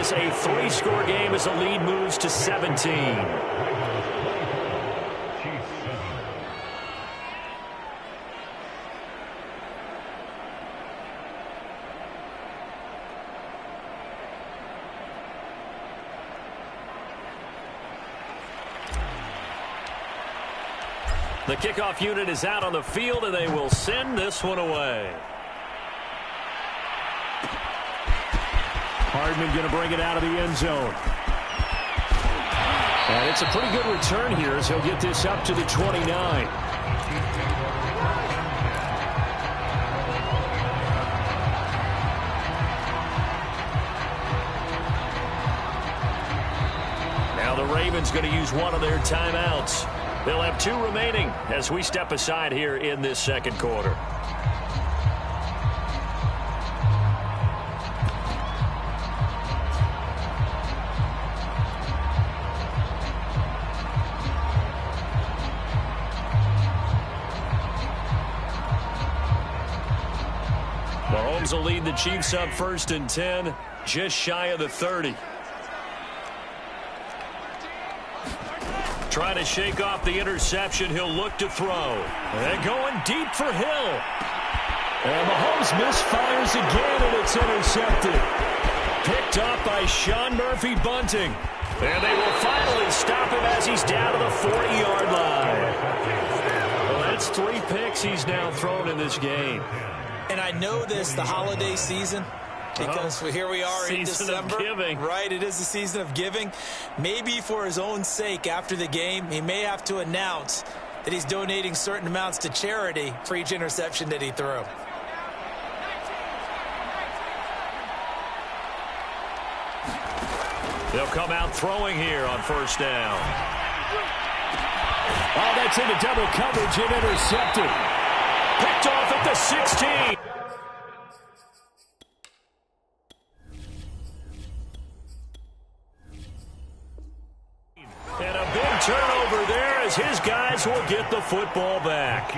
is a 3-score game as the lead moves to 17. The kickoff unit is out on the field, and they will send this one away. Hardman going to bring it out of the end zone. And it's a pretty good return here as he'll get this up to the 29. Now the Ravens going to use one of their timeouts. They'll have 2 remaining as we step aside here in this second quarter. Mahomes will lead the Chiefs up 1st and 10, just shy of the 30. Trying to shake off the interception. He'll look to throw. And going deep for Hill. And Mahomes misfires again, and it's intercepted. Picked up by Sean Murphy-Bunting. And they will finally stop him as he's down to the 40-yard line. Well, that's 3 picks he's now thrown in this game. And I know this, the holiday season, because here we are in December. Season of giving. Right, it is the season of giving. Maybe for his own sake after the game, he may have to announce that he's donating certain amounts to charity for each interception that he threw. They'll come out throwing here on 1st down. Oh, that's into double coverage and intercepted. Picked off at the 16. And a big turnover there as his guys will get the football back.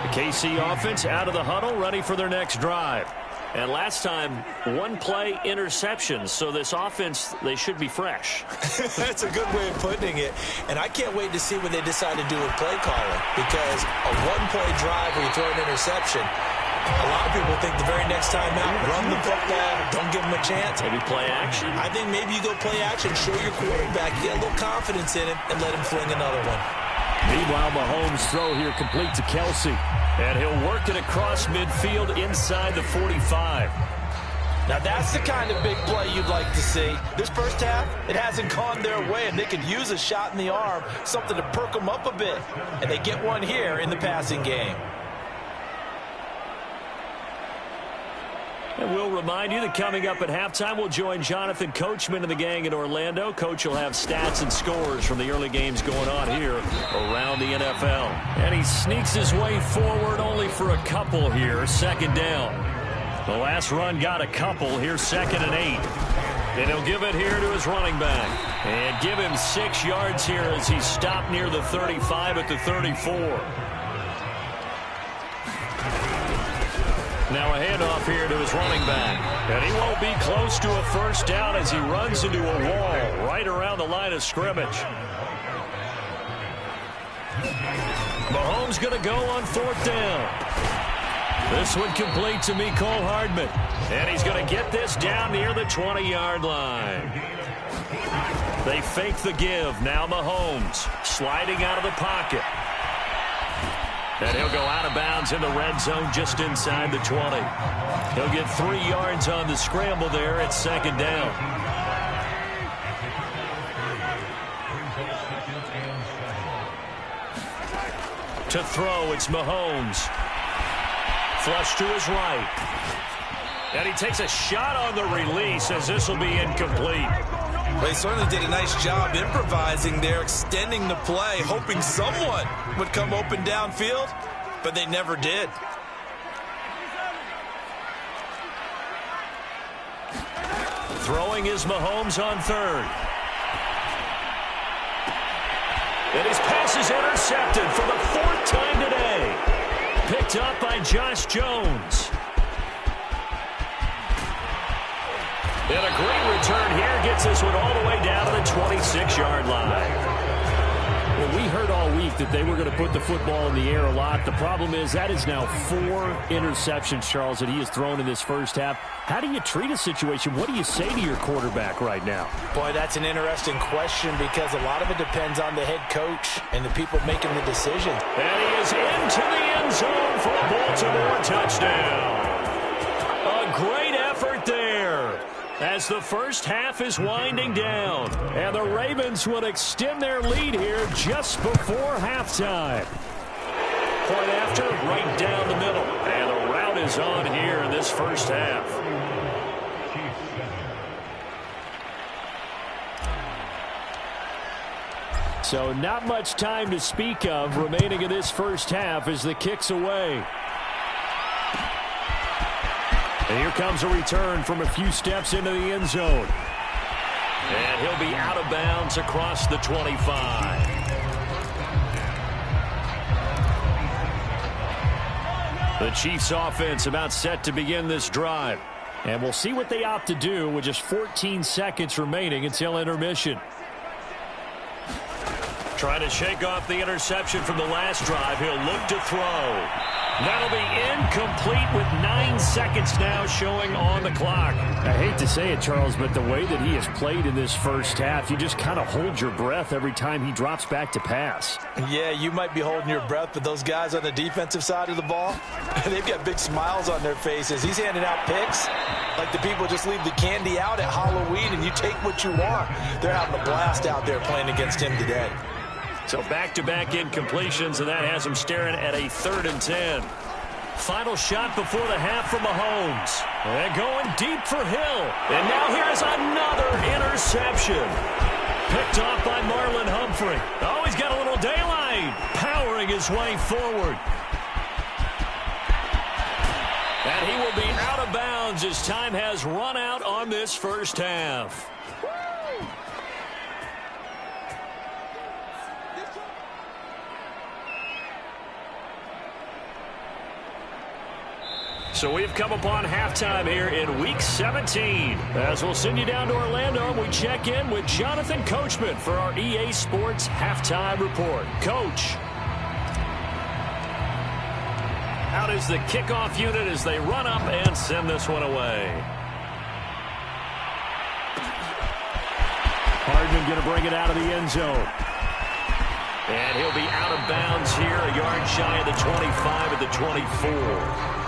The KC offense out of the huddle, ready for their next drive. And last time, 1-play interception. So this offense, they should be fresh. That's a good way of putting it. And I can't wait to see what they decide to do with play calling. Because a 1-play drive where you throw an interception, a lot of people think the very next time out, run the football, don't give them a chance. Maybe play action. I think maybe you go play action, show your quarterback, get a little confidence in him, and let him fling another one. Meanwhile, Mahomes' throw here complete to Kelsey. And he'll work it across midfield inside the 45. Now that's the kind of big play you'd like to see. This first half, it hasn't gone their way, and they could use a shot in the arm, something to perk them up a bit. And they get one here in the passing game. And we'll remind you that coming up at halftime, we'll join Jonathan Coachman and the gang in Orlando. Coach will have stats and scores from the early games going on here around the NFL. And he sneaks his way forward only for a couple here, 2nd down. The last run got a couple. Here's 2nd and 8. And he'll give it here to his running back. And give him 6 yards here as he stopped near the 35 at the 34. Now a handoff here to his running back. And he won't be close to a 1st down as he runs into a wall right around the line of scrimmage. Mahomes going to go on 4th down. This one complete to Mecole Hardman. And he's going to get this down near the 20-yard line. They fake the give. Now Mahomes sliding out of the pocket. And he'll go out of bounds in the red zone just inside the 20. He'll get 3 yards on the scramble there at 2nd down. To throw, it's Mahomes. Flush to his right. And he takes a shot on the release as this will be incomplete. They certainly did a nice job improvising there, extending the play, hoping someone would come open downfield, but they never did. Throwing is Mahomes on 3rd. And his pass is intercepted for the 4th time today. Picked up by Josh Jones. And a great return here gets this one all the way down to the 26-yard line. Well, we heard all week that they were going to put the football in the air a lot. The problem is that is now 4 interceptions, Charles, that he has thrown in this first half. How do you treat a situation? What do you say to your quarterback right now? Boy, that's an interesting question because a lot of it depends on the head coach and the people making the decision. And he is into the end zone for a Baltimore touchdown. A great effort there as the first half is winding down. And the Ravens will extend their lead here just before halftime. Point after, right down the middle. And the route is on here in this first half. So not much time to speak of remaining in this first half as the kick's away. And here comes a return from a few steps into the end zone. And he'll be out of bounds across the 25. The Chiefs offense about set to begin this drive. And we'll see what they opt to do with just 14 seconds remaining until intermission. Trying to shake off the interception from the last drive. He'll look to throw. That'll be incomplete with 9 seconds now showing on the clock. I hate to say it, Charles, but the way that he has played in this first half, you just kind of hold your breath every time he drops back to pass. Yeah, you might be holding your breath, but those guys on the defensive side of the ball, they've got big smiles on their faces. He's handing out picks like the people just leave the candy out at Halloween and you take what you want. They're having a blast out there playing against him today. So back-to-back incompletions, and that has him staring at a 3rd and 10. Final shot before the half from Mahomes. And going deep for Hill. And now here's another interception. Picked off by Marlon Humphrey. Oh, he's got a little daylight. Powering his way forward. And he will be out of bounds as time has run out on this first half. So we've come upon halftime here in Week 17. As we'll send you down to Orlando, and we check in with Jonathan Coachman for our EA Sports Halftime Report. Coach. Out is the kickoff unit as they run up and send this one away. Hardman going to bring it out of the end zone. And he'll be out of bounds here, a yard shy of the 25 at the 24.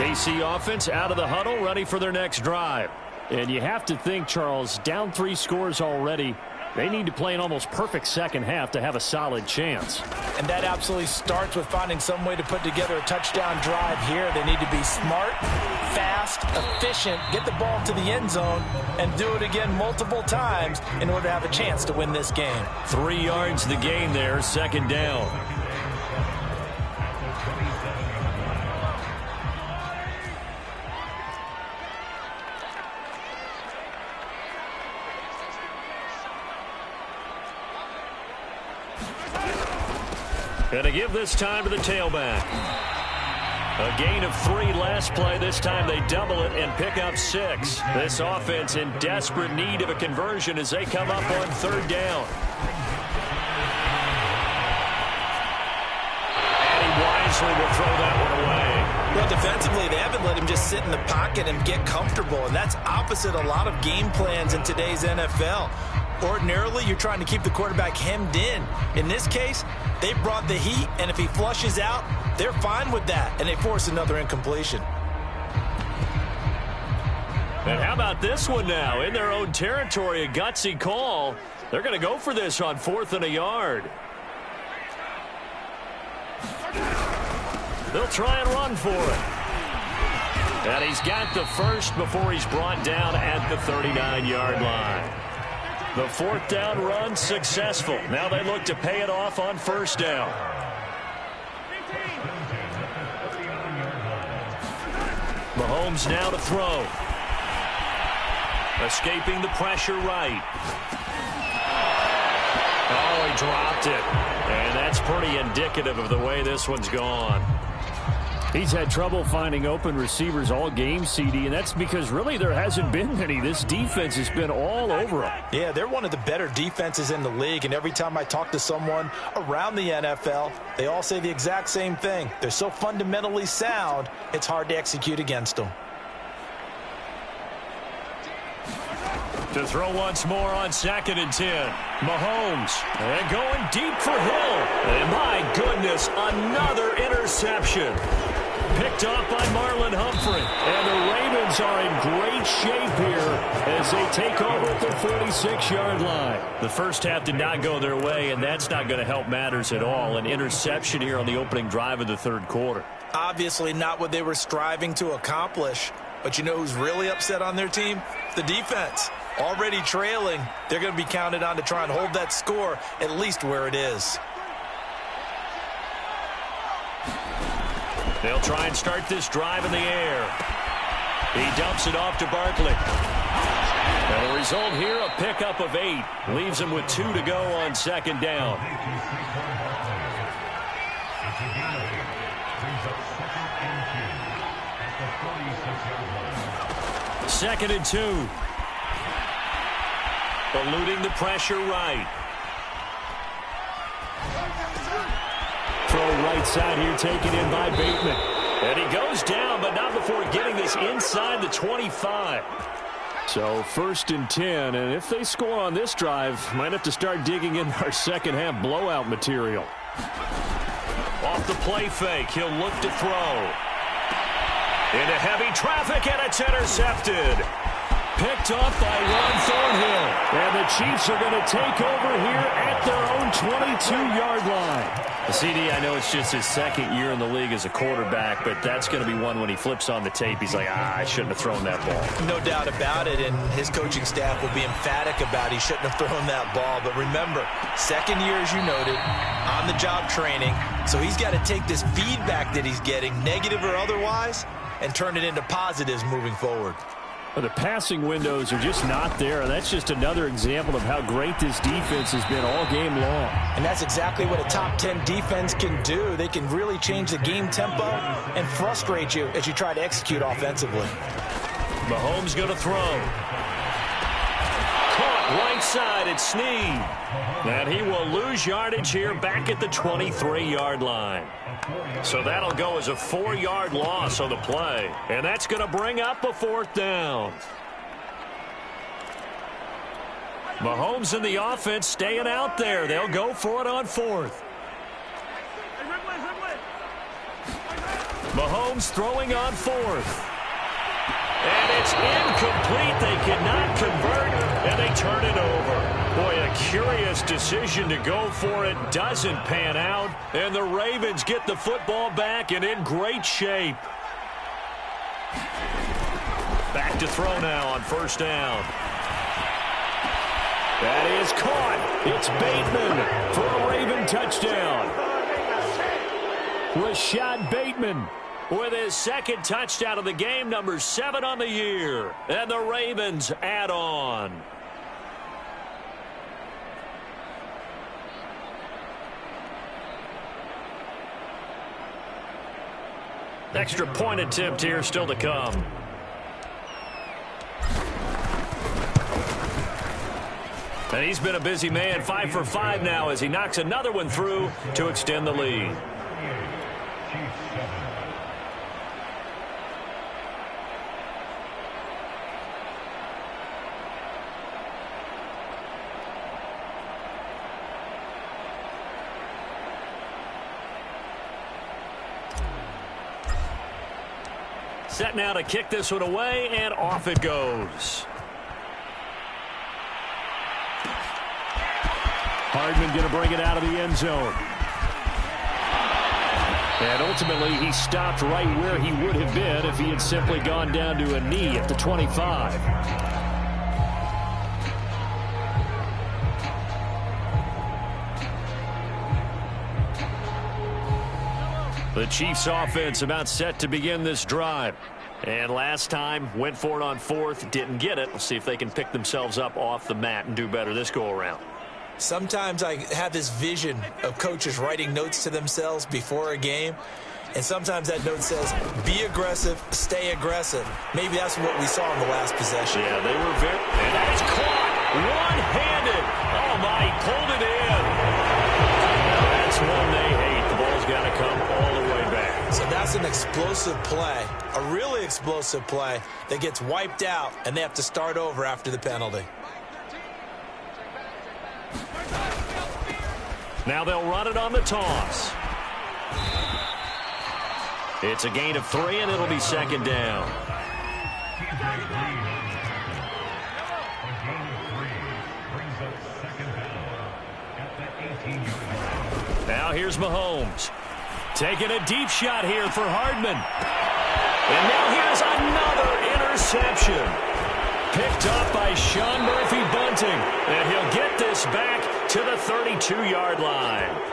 KC offense out of the huddle, ready for their next drive. And you have to think, Charles, down 3 scores already. They need to play an almost perfect second half to have a solid chance. And that absolutely starts with finding some way to put together a touchdown drive here. They need to be smart, fast, efficient, get the ball to the end zone, and do it again multiple times in order to have a chance to win this game. 3 yards the gain there, 2nd down. And to give this time to the tailback. A gain of 3 last play. This time they double it and pick up 6. This offense in desperate need of a conversion as they come up on 3rd down. And he wisely will throw that one away. Well, defensively, they haven't let him just sit in the pocket and get comfortable, and that's opposite a lot of game plans in today's NFL. Ordinarily, you're trying to keep the quarterback hemmed in. In this case, they brought the heat, and if he flushes out, they're fine with that, and they force another incompletion. And how about this one now? In their own territory, a gutsy call. They're going to go for this on 4th and a yard. They'll try and run for it. And he's got the first before he's brought down at the 39-yard line. The 4th down run successful. Now they look to pay it off on 1st down. Mahomes now to throw. Escaping the pressure right. Oh, he dropped it. And that's pretty indicative of the way this one's gone. He's had trouble finding open receivers all game, CD, and that's because really there hasn't been many. This defense has been all over him. Yeah, they're one of the better defenses in the league, and every time I talk to someone around the NFL, they all say the exact same thing. They're so fundamentally sound, it's hard to execute against them. To throw once more on 2nd and 10. Mahomes. And going deep for Hill. And my goodness, another interception. Picked off by Marlon Humphrey. And the Ravens are in great shape here as they take over at the 46-yard line. The first half did not go their way, and that's not going to help matters at all. An interception here on the opening drive of the third quarter. Obviously not what they were striving to accomplish. But you know who's really upset on their team? The defense. Already trailing, they're going to be counted on to try and hold that score at least where it is. They'll try and start this drive in the air. He dumps it off to Barkley. And the result here, a pickup of 8. Leaves him with 2 to go on 2nd down. Second and 2. Eluding the pressure right. Throw right side here taken in by Bateman. And he goes down, but not before getting this inside the 25. So 1st and 10, and if they score on this drive, might have to start digging in our second half blowout material. Off the play fake, he'll look to throw. Into heavy traffic, and it's intercepted. Picked off by Ron Thornhill. And the Chiefs are going to take over here at their own 22-yard line. CD, I know it's just his 2nd year in the league as a quarterback, but that's going to be one when he flips on the tape. He's like, I shouldn't have thrown that ball. No doubt about it, and his coaching staff will be emphatic about he shouldn't have thrown that ball. But remember, 2nd year, as you noted, on-the-job training. So he's got to take this feedback that he's getting, negative or otherwise, and turn it into positives moving forward. The passing windows are just not there. That's just another example of how great this defense has been all game long. And that's exactly what a top 10 defense can do. They can really change the game tempo and frustrate you as you try to execute offensively. Mahomes going to throw. Caught right side at Snead. And he will lose yardage here back at the 23-yard line. So that'll go as a 4-yard loss on the play. And that's going to bring up a 4th down. Mahomes and the offense staying out there. They'll go for it on 4th. Mahomes throwing on 4th. And it's incomplete. They cannot convert, and they turn it over. Boy, a curious decision to go for it. Doesn't pan out, and the Ravens get the football back and in great shape. Back to throw now on 1st down. That is caught. It's Bateman for a Raven touchdown. Rashad Bateman with his 2nd touchdown of the game, number 7 on the year. And the Ravens add on. Extra point attempt here still to come. And he's been a busy man, 5 for 5 now as he knocks another one through to extend the lead. Set now to kick this one away, and off it goes. Hardman going to bring it out of the end zone. And ultimately, he stopped right where he would have been if he had simply gone down to a knee at the 25. The Chiefs offense about set to begin this drive. And last time, went for it on 4th, didn't get it. We'll see if they can pick themselves up off the mat and do better this go-around. Sometimes I have this vision of coaches writing notes to themselves before a game. And sometimes that note says, be aggressive, stay aggressive. Maybe that's what we saw in the last possession. Yeah, they were very... And that's caught one-handed. Oh, my, he pulled it in. Now that's one they hate. The ball's got to come all the way back. So that's an explosive play, a really explosive play that gets wiped out, and they have to start over after the penalty. Now they'll run it on the toss. It's a gain of 3, and it'll be second down. Now here's Mahomes. Taking a deep shot here for Hardman. And now here's another interception. Picked up by Sean Murphy-Bunting. And he'll get this back to the 32-yard line.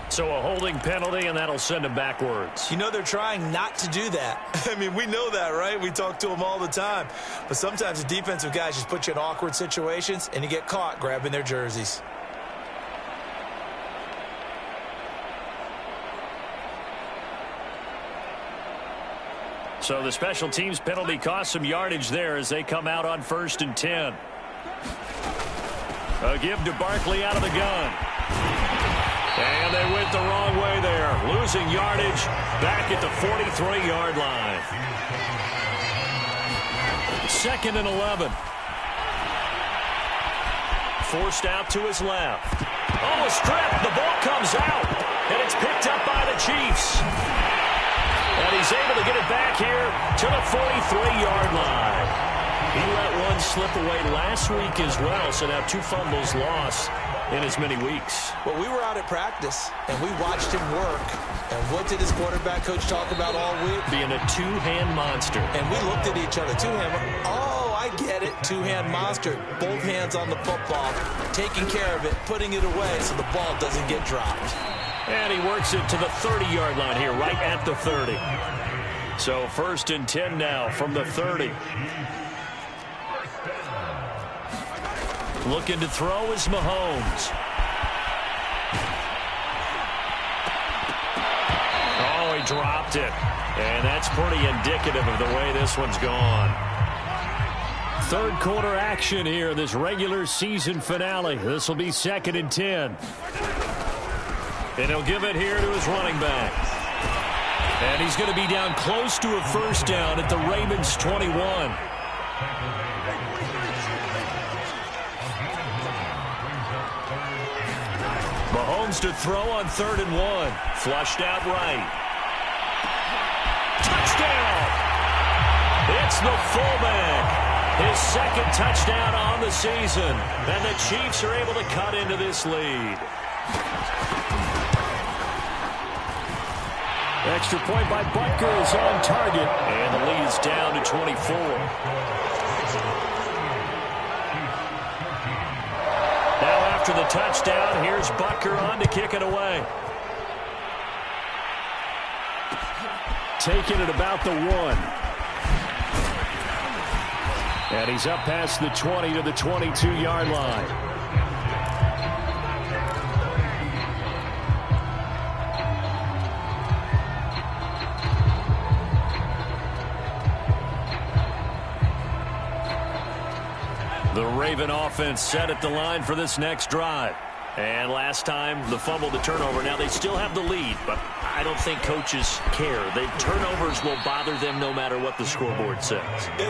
So a holding penalty, and that'll send him backwards. You know, they're trying not to do that. I mean, we know that, right? We talk to them all the time. But sometimes the defensive guys just put you in awkward situations, and you get caught grabbing their jerseys. So the special teams penalty cost some yardage there as they come out on 1st and 10. A give to Barkley out of the gun. And they went the wrong way there. Losing yardage back at the 43-yard line. 2nd and 11. Forced out to his left. Oh, a strip. The ball comes out. And it's picked up by the Chiefs. And he's able to get it back here to the 43-yard line. He let one slip away last week as well, so now 2 fumbles lost in as many weeks. Well, we were out at practice, and we watched him work. And what did his quarterback coach talk about all week? Being a two-hand monster. And we looked at each other. Two-hand. Oh, I get it. Two-hand monster. Both hands on the football, taking care of it, putting it away so the ball doesn't get dropped. And he works it to the 30-yard line here, right at the 30. So 1st and 10 now from the 30. Looking to throw is Mahomes. Oh, he dropped it. And that's pretty indicative of the way this one's gone. 3rd quarter action here, this regular season finale. This will be 2nd and 10. And he'll give it here to his running back. And he's going to be down close to a 1st down at the Ravens 21. Mahomes to throw on 3rd and 1. Flushed out right. Touchdown! It's the fullback. His 2nd touchdown on the season. And the Chiefs are able to cut into this lead. Extra point by Butker is on target. And the lead is down to 24. Now after the touchdown, here's Butker on to kick it away. Taking it about the 1. And he's up past the 20 to the 22-yard line. The Raven offense set at the line for this next drive. And last time, the fumble, the turnover. Now, they still have the lead, but I don't think coaches care. The turnovers will bother them no matter what the scoreboard says.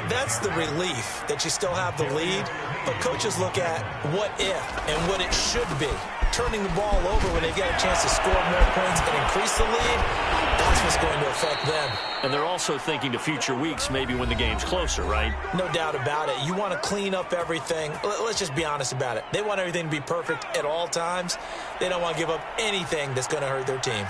That's the relief, that you still have the lead. But coaches look at what if and what it should be. Turning the ball over when they get a chance to score more points and increase the lead, that's what's going to affect them. And they're also thinking to future weeks, maybe when the game's closer, right? No doubt about it. You want to clean up everything. Let's just be honest about it. They want everything to be perfect at all times. They don't want to give up anything that's going to hurt their team.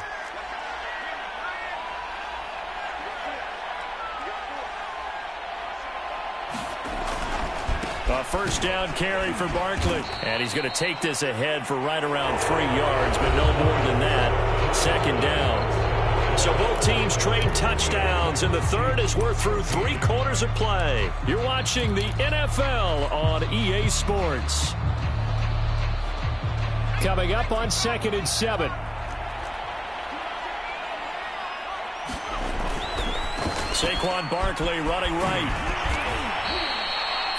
A 1st down carry for Barkley. And he's going to take this ahead for right around 3 yards, but no more than that. 2nd down. So both teams trade touchdowns in the 3rd as we're through 3 quarters of play. You're watching the NFL on EA Sports. coming up on 2nd and 7. Saquon Barkley running right.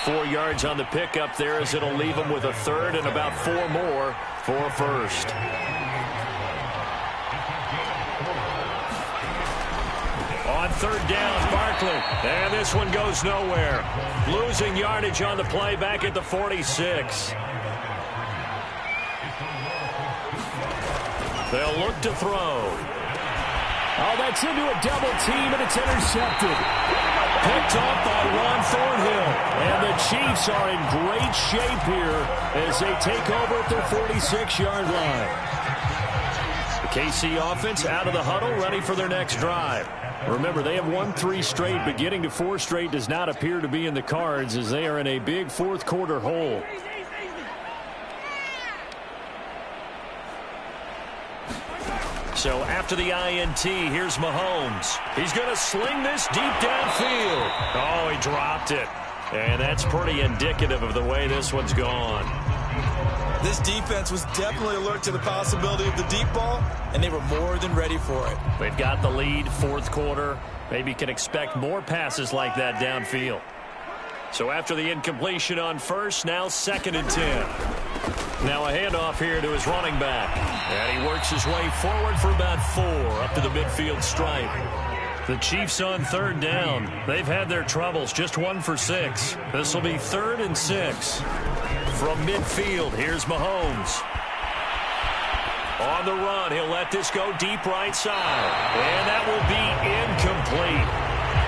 4 yards on the pickup there as it'll leave him with a third and about 4 more for a first. On 3rd down, Barkley. And this one goes nowhere. Losing yardage on the play back at the 46. They'll look to throw. Oh, that's into a double team, and it's intercepted. Picked off by Juan Thornhill. And the Chiefs are in great shape here as they take over at their 46-yard line. The KC offense out of the huddle, ready for their next drive. Remember, they have won 3 straight, but getting to 4 straight does not appear to be in the cards as they are in a big fourth-quarter hole. So after the INT, here's Mahomes. He's going to sling this deep downfield. Oh, he dropped it. And that's pretty indicative of the way this one's gone. This defense was definitely alert to the possibility of the deep ball, and they were more than ready for it. They've got the lead, 4th quarter. Maybe can expect more passes like that downfield. So after the incompletion on first, now 2nd and 10. Now a handoff here to his running back. And he works his way forward for about 4 up to the midfield stripe. The Chiefs on 3rd down. They've had their troubles, just 1 for 6. This will be 3rd and 6. From midfield, here's Mahomes. On the run, he'll let this go deep right side. And that will be incomplete.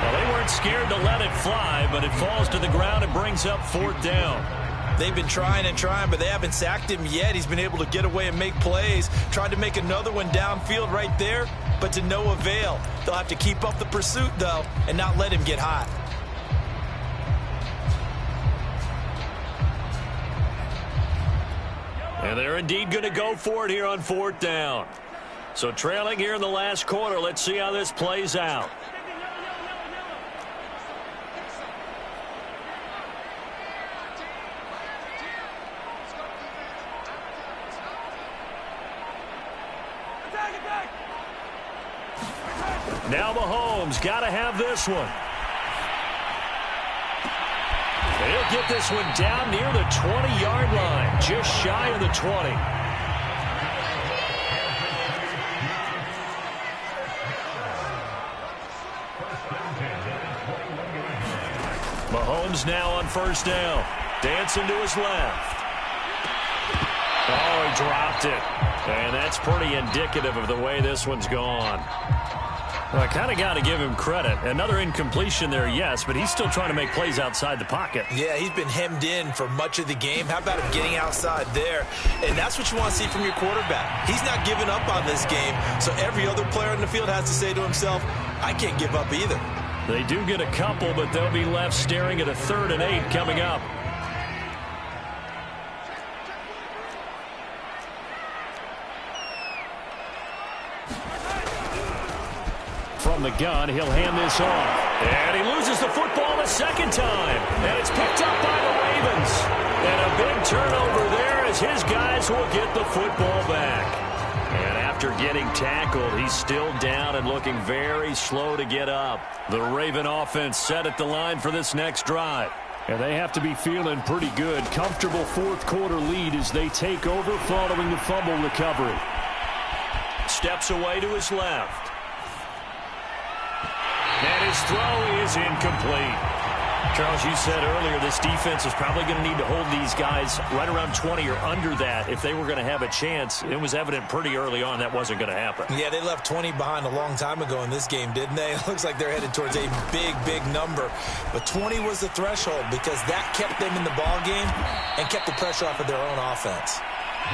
Well, they weren't scared to let it fly, but it falls to the ground and brings up 4th down. They've been trying and trying, but they haven't sacked him yet. He's been able to get away and make plays. Tried to make another one downfield right there, but to no avail. They'll have to keep up the pursuit, though, and not let him get hot. And they're indeed going to go for it here on 4th down. So trailing here in the last quarter, let's see how this plays out. Now Mahomes got to have this one. He'll get this one down near the 20-yard line, just shy of the 20. Mahomes now on 1st down. Dancing to his left. Oh, he dropped it. And that's pretty indicative of the way this one's gone. Well, I kind of got to give him credit. Another incompletion there, yes, but he's still trying to make plays outside the pocket. Yeah, he's been hemmed in for much of the game. How about him getting outside there? And that's what you want to see from your quarterback. He's not giving up on this game, so every other player in the field has to say to himself, I can't give up either. They do get a couple, but they'll be left staring at a 3rd and 8 coming up. From the gun, he'll hand this off. And he loses the football a 2nd time. And it's picked up by the Ravens. And a big turnover there as his guys will get the football back. And after getting tackled, he's still down and looking very slow to get up. The Raven offense set at the line for this next drive. And they have to be feeling pretty good. Comfortable 4th quarter lead as they take over following the fumble recovery. Steps away to his left. And his throw is incomplete. Charles, you said earlier this defense is probably going to need to hold these guys right around 20 or under that if they were going to have a chance. It was evident pretty early on that wasn't going to happen. Yeah, they left 20 behind a long time ago in this game, didn't they? It looks like they're headed towards a big, big number. But 20 was the threshold because that kept them in the ball game and kept the pressure off of their own offense.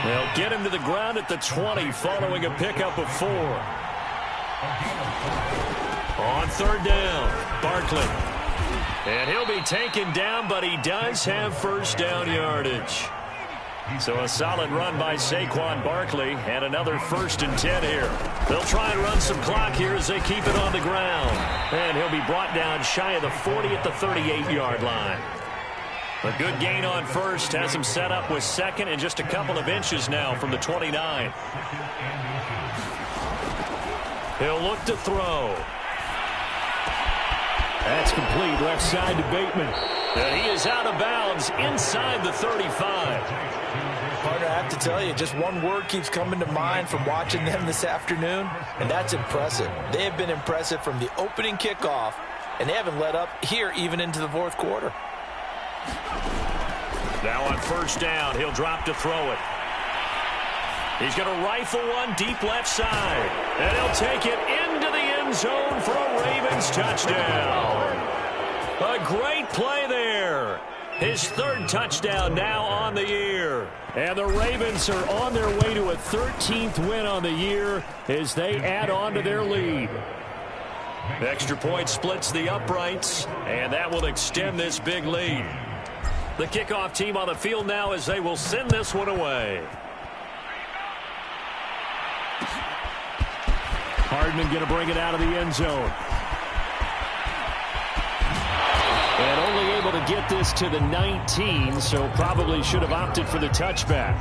They'll get him to the ground at the 20 following a pickup of 4. On 3rd down, Barkley. And he'll be taken down, but he does have 1st down yardage. So a solid run by Saquon Barkley and another 1st and 10 here. They'll try and run some clock here as they keep it on the ground. And he'll be brought down shy of the 40 at the 38-yard line. A good gain on first has him set up with second and just a couple of inches now from the 29. He'll look to throw. That's complete left side to Bateman. And he is out of bounds inside the 35. Partner, I have to tell you, just one word keeps coming to mind from watching them this afternoon, and that's impressive. They have been impressive from the opening kickoff, and they haven't let up here even into the fourth quarter. Now on first down, he'll drop to throw it. He's going to rifle one deep left side, and he'll take it into the end zone for a Ravens touchdown. A great play there. His third touchdown now on the year. And the Ravens are on their way to a 13th win on the year as they add on to their lead. Extra point splits the uprights, and that will extend this big lead. The kickoff team on the field now as they will send this one away. Hardman going to bring it out of the end zone. And only able to get this to the 19, so probably should have opted for the touchback.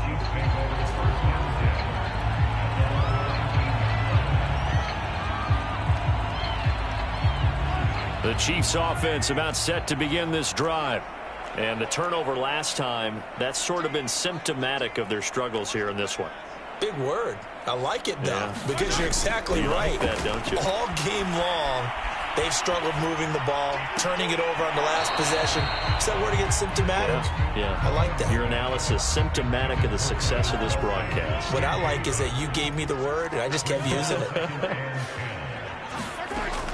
The Chiefs offense about set to begin this drive. And the turnover last time, that's sort of been symptomatic of their struggles here in this one. Big word. I like it, though, because you're exactly right. Like that, don't you? All game long, they've struggled moving the ball, turning it over on the last possession. Is that word again, symptomatic? Yeah. I like that. Your analysis, symptomatic of the success of this broadcast. What I like is that you gave me the word, and I just kept using it.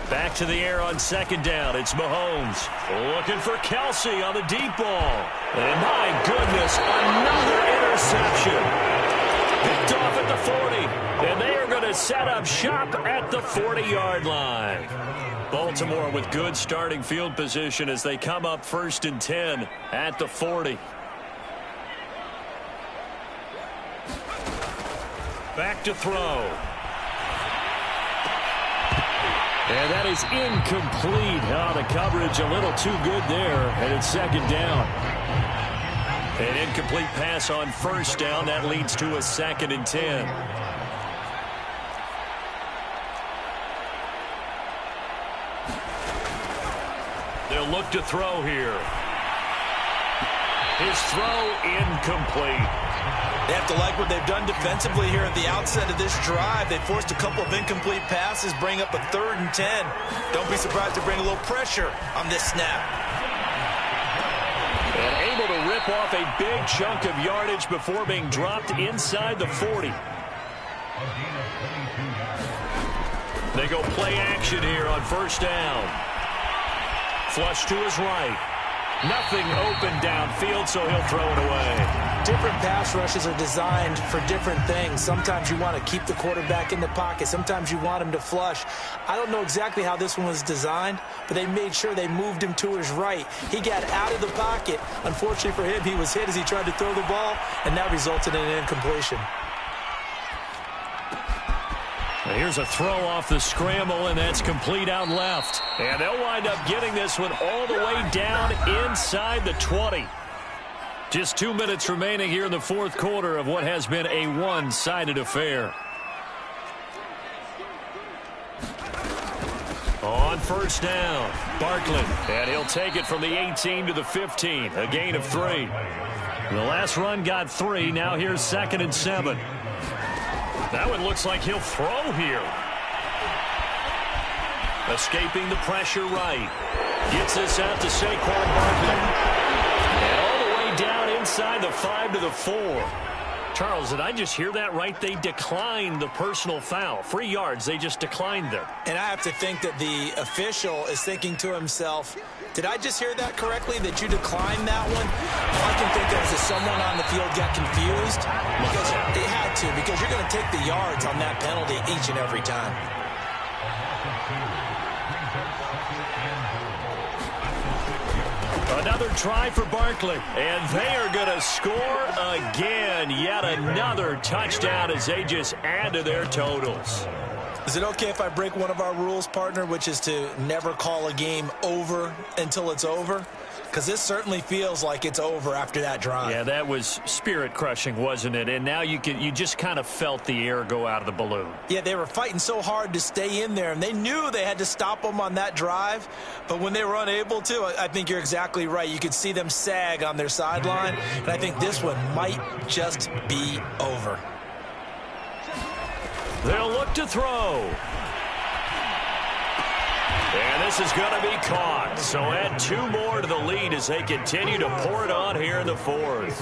Back to the air on second down. It's Mahomes looking for Kelsey on the deep ball. And my goodness, another interception. Picked off at the 40. And they are going to set up shop at the 40-yard line. Baltimore with good starting field position as they come up 1st and 10 at the 40. Back to throw. And that is incomplete. Oh, the coverage a little too good there, and it's second down. An incomplete pass on first down. That leads to a 2nd and 10. They'll look to throw here. His throw incomplete. They have to like what they've done defensively here at the outset of this drive. They forced a couple of incomplete passes, bring up a 3rd and 10. Don't be surprised to bring a little pressure on this snap. And able to rip off a big chunk of yardage before being dropped inside the 40. They go play action here on first down. Flush to his right. Nothing open downfield, so he'll throw it away. Different pass rushes are designed for different things. Sometimes you want to keep the quarterback in the pocket. Sometimes you want him to flush. I don't know exactly how this one was designed, but they made sure they moved him to his right. He got out of the pocket. Unfortunately for him, he was hit as he tried to throw the ball, and that resulted in an incompletion. Here's a throw off the scramble, and that's complete out left. And they'll wind up getting this one all the way down inside the 20. Just 2 minutes remaining here in the fourth quarter of what has been a one-sided affair. On first down, Barkley. And he'll take it from the 18 to the 15, a gain of 3. The last run got 3. Now here's 2nd and 7. That one looks like he'll throw here. Escaping the pressure right. Gets this out to Saquon Barkley. And all the way down inside the 5 to the 4. Charles, did I just hear that right? They declined the personal foul. 3 yards, they just declined them. And I have to think that the official is thinking to himself, did I just hear that correctly, that you declined that one? All I can think of is that someone on the field got confused because they had to, because you're going to take the yards on that penalty each and every time. Another try for Barkley, and they are going to score again. Yet another touchdown as they just add to their totals. Is it okay if I break one of our rules, partner, which is to never call a game over until it's over? because this certainly feels like it's over after that drive. Yeah, that was spirit-crushing, wasn't it? And now you just kind of felt the air go out of the balloon. Yeah, they were fighting so hard to stay in there, and they knew they had to stop them on that drive. But when they were unable to, I think you're exactly right. You could see them sag on their sideline, and I think this one might just be over. They'll look to throw. And this is going to be caught. So add 2 more to the lead as they continue to pour it on here in the 4th.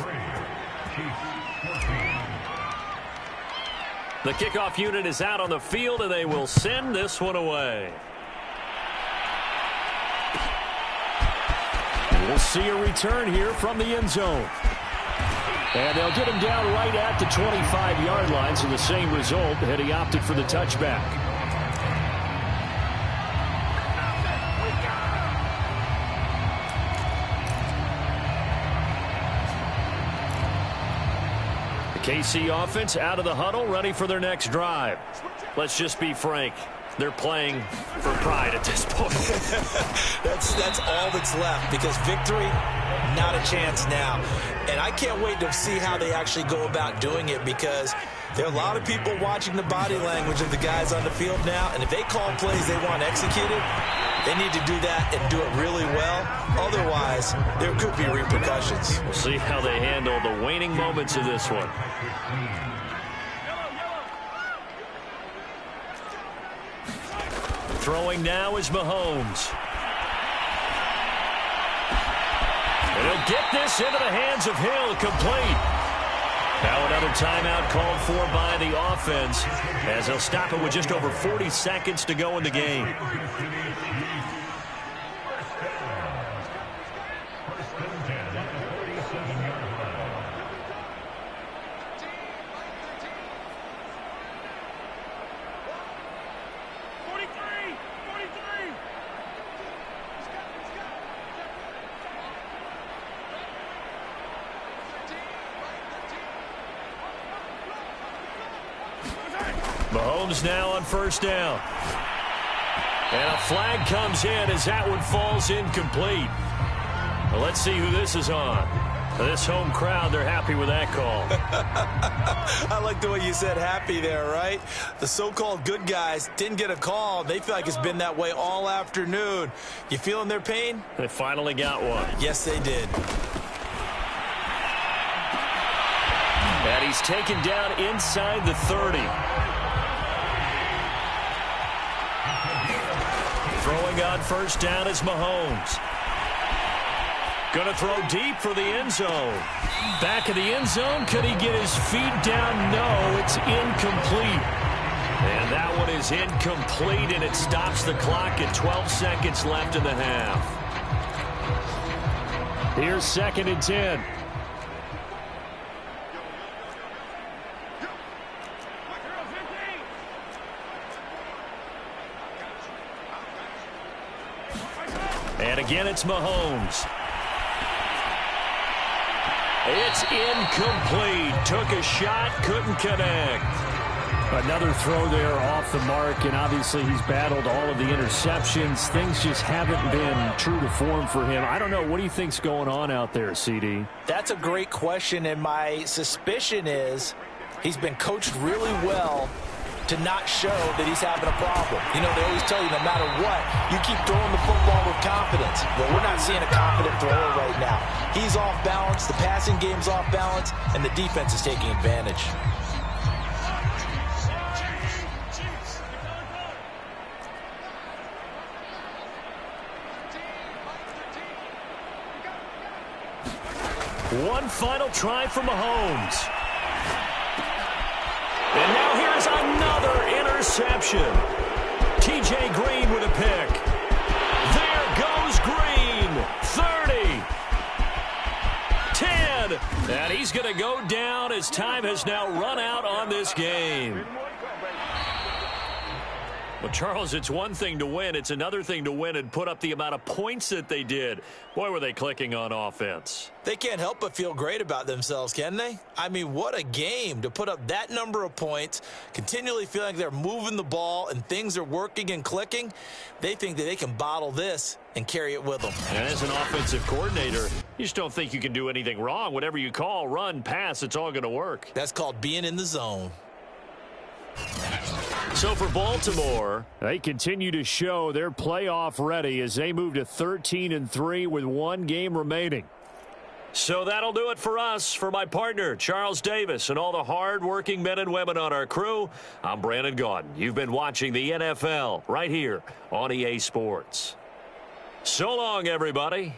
The kickoff unit is out on the field, and they will send this one away. We'll see a return here from the end zone. And they'll get him down right at the 25-yard line, so the same result had he opted for the touchback. The KC offense out of the huddle, ready for their next drive. Let's just be frank. They're playing for pride at this point. That's all that's left, because victory, not a chance now. And I can't wait to see how they actually go about doing it, because there are a lot of people watching the body language of the guys on the field now, and if they call plays they want executed, they need to do that and do it really well. Otherwise, there could be repercussions. We'll see how they handle the waning moments of this one. Throwing now is Mahomes. And he'll get this into the hands of Hill, complete. Now another timeout called for by the offense, as they'll stop it with just over 40 seconds to go in the game. Mahomes now on first down. And a flag comes in as that one falls incomplete. Well, let's see who this is on. This home crowd, they're happy with that call. I like the way you said happy there, right? The so-called good guys didn't get a call. They feel like it's been that way all afternoon. You feeling their pain? They finally got one. Yes, they did. And he's taken down inside the 30. Throwing on first down is Mahomes. Going to throw deep for the end zone. Back of the end zone. Could he get his feet down? No, it's incomplete. And that one is incomplete, and it stops the clock at 12 seconds left in the half. Here's 2nd and 10. And again, it's Mahomes. It's incomplete. Took a shot, couldn't connect. Another throw there off the mark, and obviously he's battled all of the interceptions. Things just haven't been true to form for him. I don't know. What do you think's going on out there, CD? That's a great question, and my suspicion is he's been coached really well to not show that he's having a problem. You know, they always tell you no matter what, you keep throwing the football with confidence. Well, we're not seeing a confident thrower right now. He's off balance, the passing game's off balance, and the defense is taking advantage. One final try for Mahomes. And now here's another interception. T.J. Green with a pick. There goes Green. 30. 10. And he's going to go down as time has now run out on this game. Well, Charles, it's one thing to win. It's another thing to win and put up the amount of points that they did. Boy, were they clicking on offense. They can't help but feel great about themselves, can they? I mean, what a game to put up that number of points, continually feeling like they're moving the ball and things are working and clicking. They think that they can bottle this and carry it with them. And as an offensive coordinator, you just don't think you can do anything wrong. Whatever you call, run, pass, it's all going to work. That's called being in the zone. So for Baltimore, they continue to show they're playoff ready as they move to 13-3 with one game remaining. So that'll do it for us. For my partner, Charles Davis, and all the hard-working men and women on our crew, I'm Brandon Gaudin. You've been watching the NFL right here on EA Sports. So long, everybody.